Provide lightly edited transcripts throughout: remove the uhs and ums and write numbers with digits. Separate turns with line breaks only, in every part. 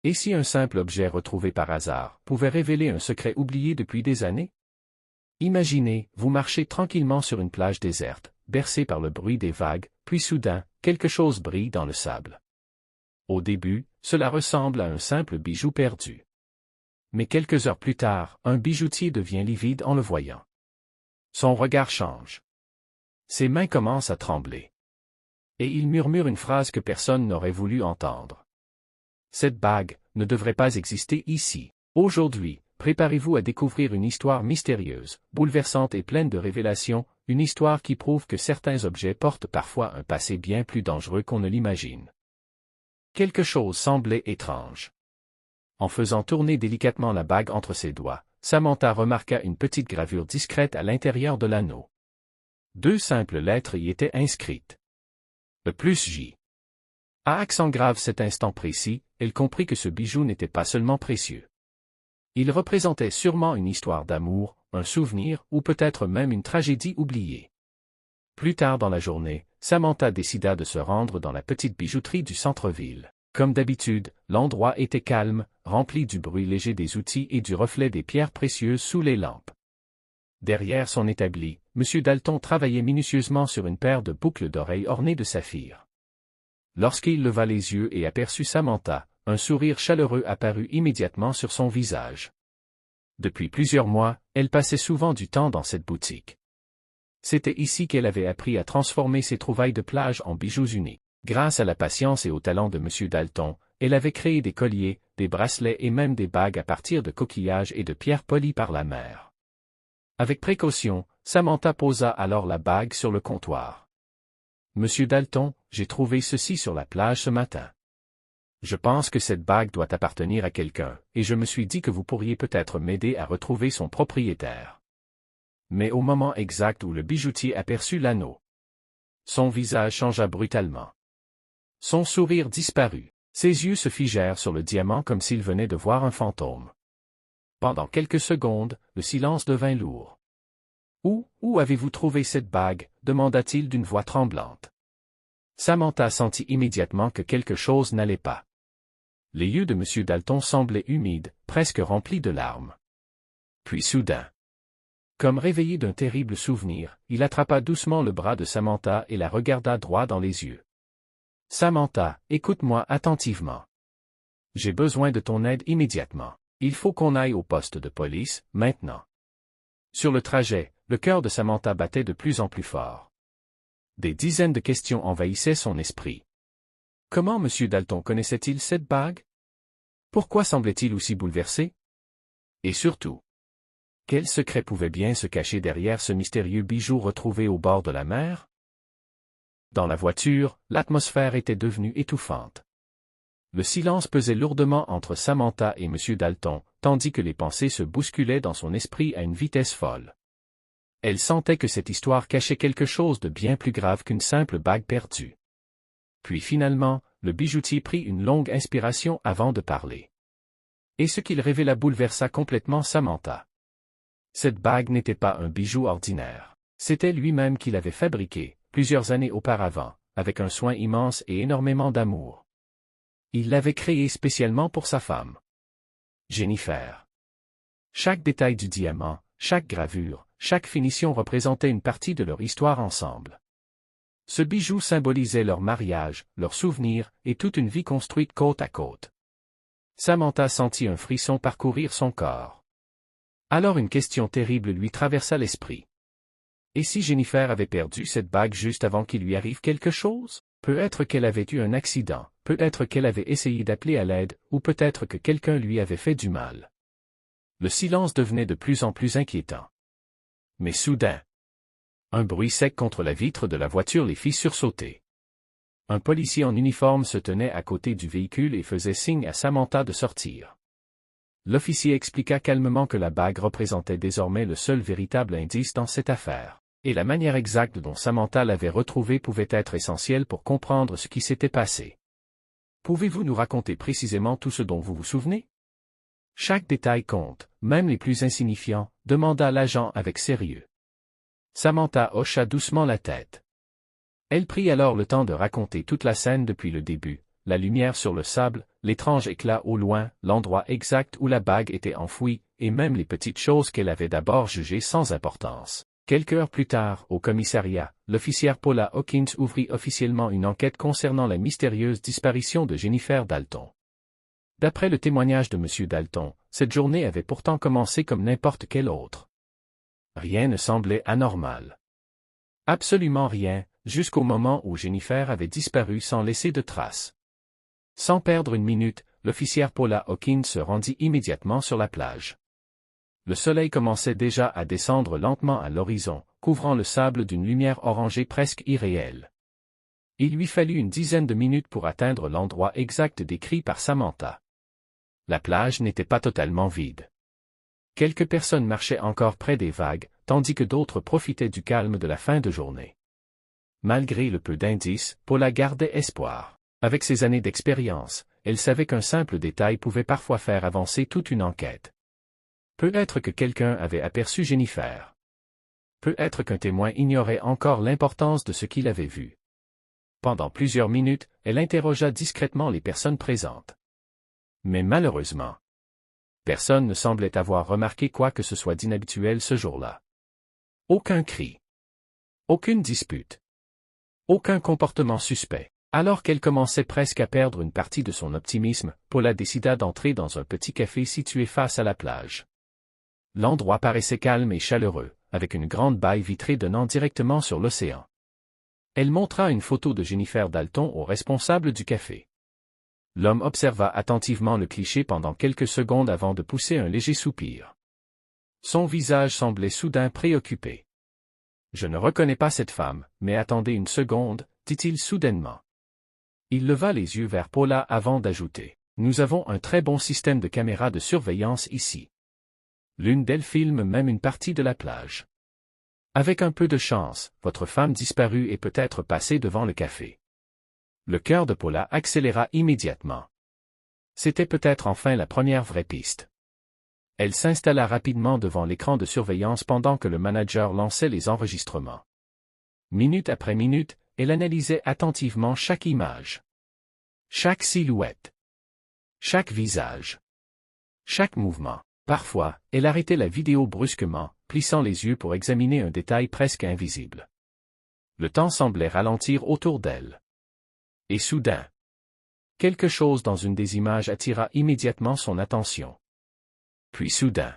Et si un simple objet retrouvé par hasard pouvait révéler un secret oublié depuis des années? Imaginez, vous marchez tranquillement sur une plage déserte, bercé par le bruit des vagues, puis soudain, quelque chose brille dans le sable. Au début, cela ressemble à un simple bijou perdu. Mais quelques heures plus tard, un bijoutier devient livide en le voyant. Son regard change. Ses mains commencent à trembler. Et il murmure une phrase que personne n'aurait voulu entendre. Cette bague ne devrait pas exister ici. Aujourd'hui, préparez-vous à découvrir une histoire mystérieuse, bouleversante et pleine de révélations, une histoire qui prouve que certains objets portent parfois un passé bien plus dangereux qu'on ne l'imagine. Quelque chose semblait étrange. En faisant tourner délicatement la bague entre ses doigts, Samantha remarqua une petite gravure discrète à l'intérieur de l'anneau. 2 simples lettres y étaient inscrites. E+J. À accent grave cet instant précis, elle comprit que ce bijou n'était pas seulement précieux. Il représentait sûrement une histoire d'amour, un souvenir ou peut-être même une tragédie oubliée. Plus tard dans la journée, Samantha décida de se rendre dans la petite bijouterie du centre-ville. Comme d'habitude, l'endroit était calme, rempli du bruit léger des outils et du reflet des pierres précieuses sous les lampes. Derrière son établi, M. Dalton travaillait minutieusement sur une paire de boucles d'oreilles ornées de saphir. Lorsqu'il leva les yeux et aperçut Samantha, un sourire chaleureux apparut immédiatement sur son visage. Depuis plusieurs mois, elle passait souvent du temps dans cette boutique. C'était ici qu'elle avait appris à transformer ses trouvailles de plage en bijoux uniques. Grâce à la patience et au talent de M. Dalton, elle avait créé des colliers, des bracelets et même des bagues à partir de coquillages et de pierres polies par la mer. Avec précaution, Samantha posa alors la bague sur le comptoir. « Monsieur Dalton, j'ai trouvé ceci sur la plage ce matin. Je pense que cette bague doit appartenir à quelqu'un, et je me suis dit que vous pourriez peut-être m'aider à retrouver son propriétaire. » Mais au moment exact où le bijoutier aperçut l'anneau, son visage changea brutalement. Son sourire disparut. Ses yeux se figèrent sur le diamant comme s'il venait de voir un fantôme. Pendant quelques secondes, le silence devint lourd. « Où avez-vous trouvé cette bague ?» demanda-t-il d'une voix tremblante. Samantha sentit immédiatement que quelque chose n'allait pas. Les yeux de M. Dalton semblaient humides, presque remplis de larmes. Puis soudain, comme réveillé d'un terrible souvenir, il attrapa doucement le bras de Samantha et la regarda droit dans les yeux. « Samantha, écoute-moi attentivement. J'ai besoin de ton aide immédiatement. Il faut qu'on aille au poste de police, maintenant. » Sur le trajet, le cœur de Samantha battait de plus en plus fort. Des dizaines de questions envahissaient son esprit. Comment M. Dalton connaissait-il cette bague? Pourquoi semblait-il aussi bouleversé? Et surtout, quel secret pouvait bien se cacher derrière ce mystérieux bijou retrouvé au bord de la mer? Dans la voiture, l'atmosphère était devenue étouffante. Le silence pesait lourdement entre Samantha et M. Dalton, tandis que les pensées se bousculaient dans son esprit à une vitesse folle. Elle sentait que cette histoire cachait quelque chose de bien plus grave qu'une simple bague perdue. Puis finalement, le bijoutier prit une longue inspiration avant de parler. Et ce qu'il révéla bouleversa complètement Samantha. Cette bague n'était pas un bijou ordinaire. C'était lui-même qui l'avait fabriqué, plusieurs années auparavant, avec un soin immense et énormément d'amour. Il l'avait créé spécialement pour sa femme, Jennifer. Chaque détail du diamant, chaque gravure, chaque finition représentait une partie de leur histoire ensemble. Ce bijou symbolisait leur mariage, leurs souvenirs, et toute une vie construite côte à côte. Samantha sentit un frisson parcourir son corps. Alors une question terrible lui traversa l'esprit. Et si Jennifer avait perdu cette bague juste avant qu'il lui arrive quelque chose? Peut-être qu'elle avait eu un accident, peut-être qu'elle avait essayé d'appeler à l'aide, ou peut-être que quelqu'un lui avait fait du mal. Le silence devenait de plus en plus inquiétant. Mais soudain, un bruit sec contre la vitre de la voiture les fit sursauter. Un policier en uniforme se tenait à côté du véhicule et faisait signe à Samantha de sortir. L'officier expliqua calmement que la bague représentait désormais le seul véritable indice dans cette affaire. Et la manière exacte dont Samantha l'avait retrouvée pouvait être essentielle pour comprendre ce qui s'était passé. Pouvez-vous nous raconter précisément tout ce dont vous vous souvenez? Chaque détail compte, même les plus insignifiants, demanda l'agent avec sérieux. Samantha hocha doucement la tête. Elle prit alors le temps de raconter toute la scène depuis le début, la lumière sur le sable, l'étrange éclat au loin, l'endroit exact où la bague était enfouie, et même les petites choses qu'elle avait d'abord jugées sans importance. Quelques heures plus tard, au commissariat, l'officière Paula Hawkins ouvrit officiellement une enquête concernant la mystérieuse disparition de Jennifer Dalton. D'après le témoignage de M. Dalton, cette journée avait pourtant commencé comme n'importe quelle autre. Rien ne semblait anormal. Absolument rien, jusqu'au moment où Jennifer avait disparu sans laisser de traces. Sans perdre une minute, l'officière Paula Hawkins se rendit immédiatement sur la plage. Le soleil commençait déjà à descendre lentement à l'horizon, couvrant le sable d'une lumière orangée presque irréelle. Il lui fallut une dizaine de minutes pour atteindre l'endroit exact décrit par Samantha. La plage n'était pas totalement vide. Quelques personnes marchaient encore près des vagues, tandis que d'autres profitaient du calme de la fin de journée. Malgré le peu d'indices, Paula gardait espoir. Avec ses années d'expérience, elle savait qu'un simple détail pouvait parfois faire avancer toute une enquête. Peut-être que quelqu'un avait aperçu Jennifer. Peut-être qu'un témoin ignorait encore l'importance de ce qu'il avait vu. Pendant plusieurs minutes, elle interrogea discrètement les personnes présentes. Mais malheureusement, personne ne semblait avoir remarqué quoi que ce soit d'inhabituel ce jour-là. Aucun cri. Aucune dispute. Aucun comportement suspect. Alors qu'elle commençait presque à perdre une partie de son optimisme, Paula décida d'entrer dans un petit café situé face à la plage. L'endroit paraissait calme et chaleureux, avec une grande baie vitrée donnant directement sur l'océan. Elle montra une photo de Jennifer Dalton au responsable du café. L'homme observa attentivement le cliché pendant quelques secondes avant de pousser un léger soupir. Son visage semblait soudain préoccupé. « Je ne reconnais pas cette femme, mais attendez une seconde, dit-il soudainement. Il leva les yeux vers Paula avant d'ajouter. « Nous avons un très bon système de caméras de surveillance ici. L'une d'elles filme même une partie de la plage. Avec un peu de chance, votre femme disparue est peut-être passée devant le café. » Le cœur de Paula accéléra immédiatement. C'était peut-être enfin la première vraie piste. Elle s'installa rapidement devant l'écran de surveillance pendant que le manager lançait les enregistrements. Minute après minute, elle analysait attentivement chaque image. Chaque silhouette. Chaque visage. Chaque mouvement. Parfois, elle arrêtait la vidéo brusquement, plissant les yeux pour examiner un détail presque invisible. Le temps semblait ralentir autour d'elle. Et soudain, quelque chose dans une des images attira immédiatement son attention. Puis soudain,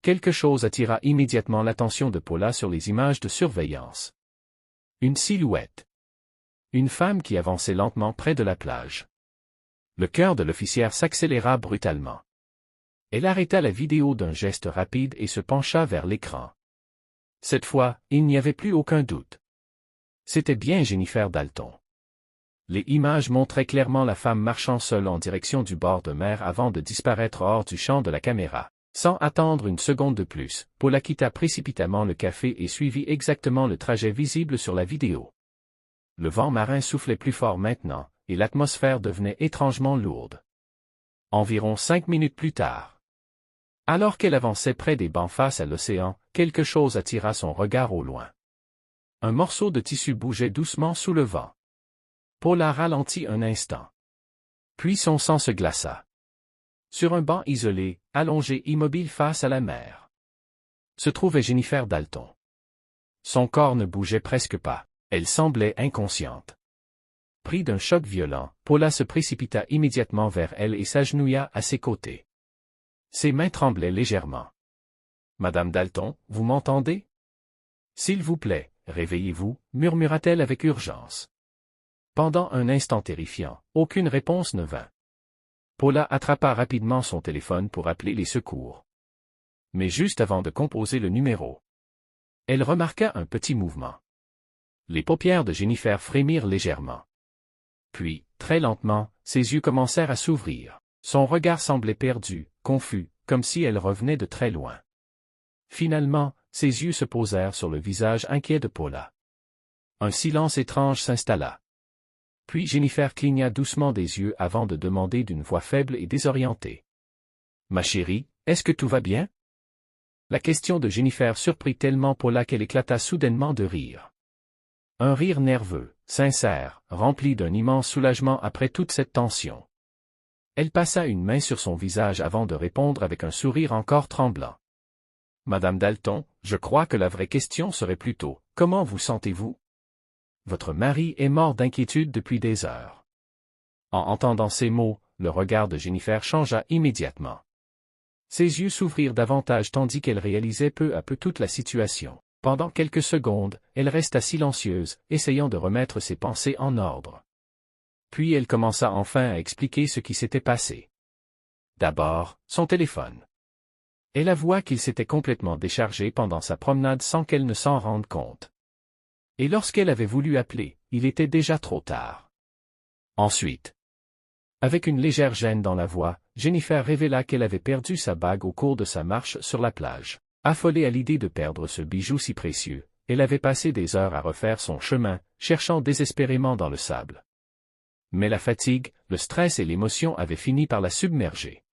quelque chose attira immédiatement l'attention de Paula sur les images de surveillance. Une silhouette. Une femme qui avançait lentement près de la plage. Le cœur de l'officière s'accéléra brutalement. Elle arrêta la vidéo d'un geste rapide et se pencha vers l'écran. Cette fois, il n'y avait plus aucun doute. C'était bien Jennifer Dalton. Les images montraient clairement la femme marchant seule en direction du bord de mer avant de disparaître hors du champ de la caméra. Sans attendre une seconde de plus, Paula quitta précipitamment le café et suivit exactement le trajet visible sur la vidéo. Le vent marin soufflait plus fort maintenant, et l'atmosphère devenait étrangement lourde. Environ 5 minutes plus tard, alors qu'elle avançait près des bancs face à l'océan, quelque chose attira son regard au loin. Un morceau de tissu bougeait doucement sous le vent. Paula ralentit un instant. Puis son sang se glaça. Sur un banc isolé, allongé immobile face à la mer, se trouvait Jennifer Dalton. Son corps ne bougeait presque pas. Elle semblait inconsciente. Pris d'un choc violent, Paula se précipita immédiatement vers elle et s'agenouilla à ses côtés. Ses mains tremblaient légèrement. « Madame Dalton, vous m'entendez? S'il vous plaît, réveillez-vous, murmura-t-elle avec urgence. Pendant un instant terrifiant, aucune réponse ne vint. Paula attrapa rapidement son téléphone pour appeler les secours. Mais juste avant de composer le numéro, elle remarqua un petit mouvement. Les paupières de Jennifer frémirent légèrement. Puis, très lentement, ses yeux commencèrent à s'ouvrir. Son regard semblait perdu, confus, comme si elle revenait de très loin. Finalement, ses yeux se posèrent sur le visage inquiet de Paula. Un silence étrange s'installa. Puis Jennifer cligna doucement des yeux avant de demander d'une voix faible et désorientée. « Ma chérie, est-ce que tout va bien ?» La question de Jennifer surprit tellement Paula qu'elle éclata soudainement de rire. Un rire nerveux, sincère, remplie d'un immense soulagement après toute cette tension. Elle passa une main sur son visage avant de répondre avec un sourire encore tremblant. « Madame Dalton, je crois que la vraie question serait plutôt, comment vous sentez-vous? Votre mari est mort d'inquiétude depuis des heures. » En entendant ces mots, le regard de Jennifer changea immédiatement. Ses yeux s'ouvrirent davantage tandis qu'elle réalisait peu à peu toute la situation. Pendant quelques secondes, elle resta silencieuse, essayant de remettre ses pensées en ordre. Puis elle commença enfin à expliquer ce qui s'était passé. D'abord, son téléphone. Elle avoua qu'il s'était complètement déchargé pendant sa promenade sans qu'elle ne s'en rende compte. Et lorsqu'elle avait voulu appeler, il était déjà trop tard. Ensuite, avec une légère gêne dans la voix, Jennifer révéla qu'elle avait perdu sa bague au cours de sa marche sur la plage. Affolée à l'idée de perdre ce bijou si précieux, elle avait passé des heures à refaire son chemin, cherchant désespérément dans le sable. Mais la fatigue, le stress et l'émotion avaient fini par la submerger.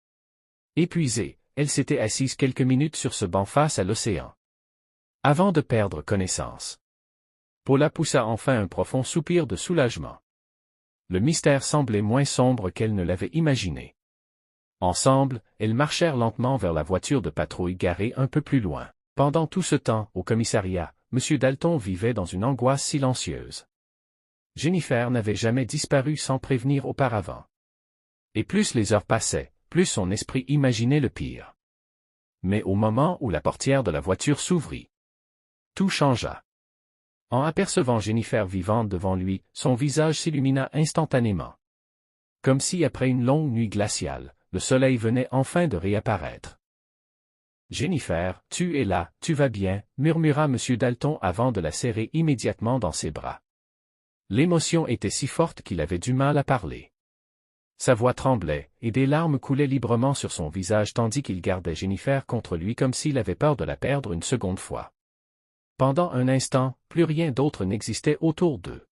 Épuisée, elle s'était assise quelques minutes sur ce banc face à l'océan. Avant de perdre connaissance, Paula poussa enfin un profond soupir de soulagement. Le mystère semblait moins sombre qu'elle ne l'avait imaginé. Ensemble, elles marchèrent lentement vers la voiture de patrouille garée un peu plus loin. Pendant tout ce temps, au commissariat, M. Dalton vivait dans une angoisse silencieuse. Jennifer n'avait jamais disparu sans prévenir auparavant. Et plus les heures passaient, plus son esprit imaginait le pire. Mais au moment où la portière de la voiture s'ouvrit, tout changea. En apercevant Jennifer vivante devant lui, son visage s'illumina instantanément. Comme si après une longue nuit glaciale, le soleil venait enfin de réapparaître. « Jennifer, tu es là, tu vas bien » murmura M. Dalton avant de la serrer immédiatement dans ses bras. L'émotion était si forte qu'il avait du mal à parler. Sa voix tremblait, et des larmes coulaient librement sur son visage tandis qu'il gardait Jennifer contre lui comme s'il avait peur de la perdre une seconde fois. Pendant un instant, plus rien d'autre n'existait autour d'eux.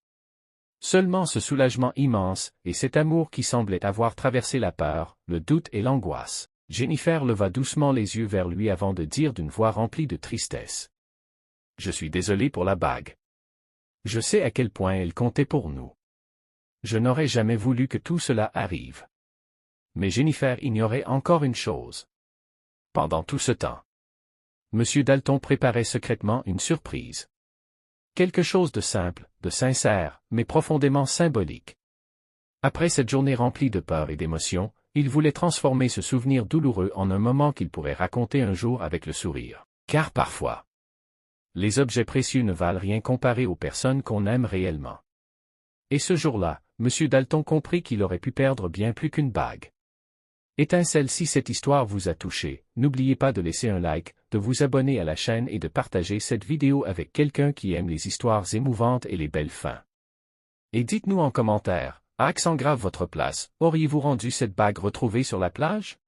Seulement ce soulagement immense, et cet amour qui semblait avoir traversé la peur, le doute et l'angoisse. Jennifer leva doucement les yeux vers lui avant de dire d'une voix remplie de tristesse. « Je suis désolé pour la bague. Je sais à quel point elle comptait pour nous. Je n'aurais jamais voulu que tout cela arrive. » Mais Jennifer ignorait encore une chose. Pendant tout ce temps, M. Dalton préparait secrètement une surprise. Quelque chose de simple, de sincère, mais profondément symbolique. Après cette journée remplie de peur et d'émotion, il voulait transformer ce souvenir douloureux en un moment qu'il pourrait raconter un jour avec le sourire. Car parfois, les objets précieux ne valent rien comparé aux personnes qu'on aime réellement. Et ce jour-là, M. Dalton comprit qu'il aurait pu perdre bien plus qu'une bague. Étincelle, si cette histoire vous a touché, n'oubliez pas de laisser un like, de vous abonner à la chaîne et de partager cette vidéo avec quelqu'un qui aime les histoires émouvantes et les belles fins. Et dites-nous en commentaire, à accent grave votre place, auriez-vous rendu cette bague retrouvée sur la plage?